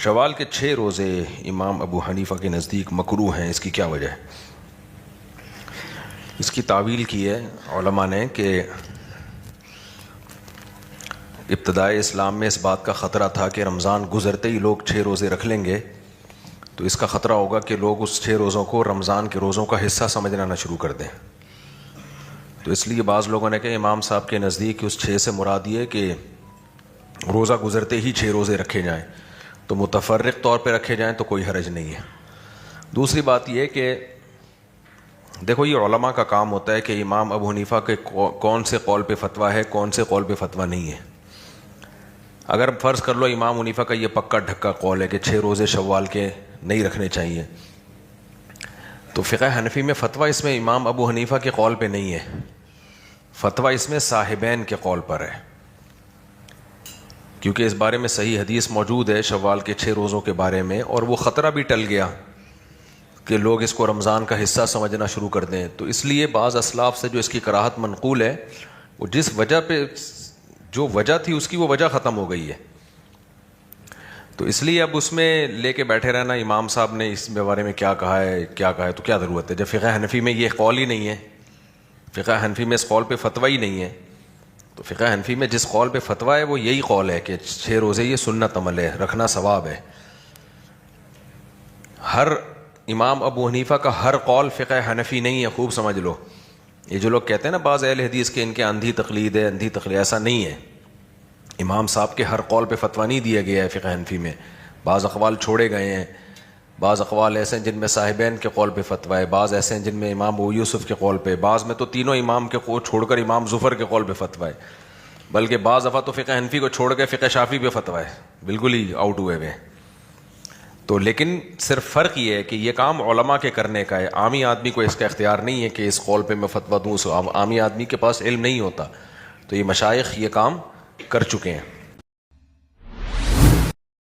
شوال کے 6 روزے امام ابو حنیفہ کے نزدیک مکروہ ہیں، اس کی کیا وجہ ہے؟ اس کی تعویل کی ہے علماء نے کہ ابتدائے اسلام میں اس بات کا خطرہ تھا کہ رمضان گزرتے ہی لوگ 6 روزے رکھ لیں گے تو اس کا خطرہ ہوگا کہ لوگ اس 6 روزوں کو رمضان کے روزوں کا حصہ سمجھنا نہ شروع کر دیں. تو اس لیے بعض لوگوں نے کہا امام صاحب کے نزدیک اس 6 سے مراد یہ کہ روزہ گزرتے ہی 6 روزے رکھے جائیں، تو متفرق طور پہ رکھے جائیں تو کوئی حرج نہیں ہے. دوسری بات یہ کہ دیکھو یہ علماء کا کام ہوتا ہے کہ امام ابو حنیفہ کے کون سے قول پہ فتویٰ ہے، کون سے قول پہ فتویٰ نہیں ہے. اگر فرض کر لو امام حنیفہ کا یہ پکا ڈھکا قول ہے کہ 6 روزے شوال کے نہیں رکھنے چاہیے، تو فقہ حنفی میں فتویٰ اس میں امام ابو حنیفہ کے قول پہ نہیں ہے، فتویٰ اس میں صاحبین کے قول پر ہے، کیونکہ اس بارے میں صحیح حدیث موجود ہے شوال کے 6 روزوں کے بارے میں، اور وہ خطرہ بھی ٹل گیا کہ لوگ اس کو رمضان کا حصہ سمجھنا شروع کر دیں. تو اس لیے بعض اسلاف سے جو اس کی کراہت منقول ہے، وہ جس وجہ پہ جو وجہ تھی اس کی وہ وجہ ختم ہو گئی ہے. تو اس لیے اب اس میں لے کے بیٹھے رہنا امام صاحب نے اس بارے میں کیا کہا ہے تو کیا ضرورت ہے، جب فقہ حنفی میں یہ قول ہی نہیں ہے، فقہ حنفی میں اس قول پہ فتویٰ ہی نہیں ہے. تو فقہ حنفی میں جس قول پہ فتویٰ ہے وہ یہی قول ہے کہ 6 روزے یہ سنت عمل ہے، رکھنا ثواب ہے. ہر امام ابو حنیفہ کا ہر قول فقہ حنفی نہیں ہے، خوب سمجھ لو. یہ جو لوگ کہتے ہیں نا بعض اہل حدیث کے ان کے اندھی تقلید ہے، اندھی تقلید، ایسا نہیں ہے. امام صاحب کے ہر قول پہ فتویٰ نہیں دیا گیا ہے فقہ حنفی میں، بعض اقوال چھوڑے گئے ہیں، بعض اقوال ایسے ہیں جن میں صاحبین کے قول پہ فتویٰ ہے، بعض ایسے ہیں جن میں امام ابو یوسف کے قول پہ، بعض میں تو تینوں امام کے قول چھوڑ کر امام ظفر کے قول پہ فتویٰ ہے، بلکہ بعض دفعہ تو فقہ حنفی کو چھوڑ کے فقہ شافعی پہ فتویٰ ہے، بالکل ہی آؤٹ ہوئے ہوئے. تو لیکن صرف فرق یہ ہے کہ یہ کام علماء کے کرنے کا ہے، عامی آدمی کو اس کا اختیار نہیں ہے کہ اس قول پہ میں فتویٰ دوں. عامی آدمی کے پاس علم نہیں ہوتا، تو یہ مشائخ یہ کام کر چکے ہیں.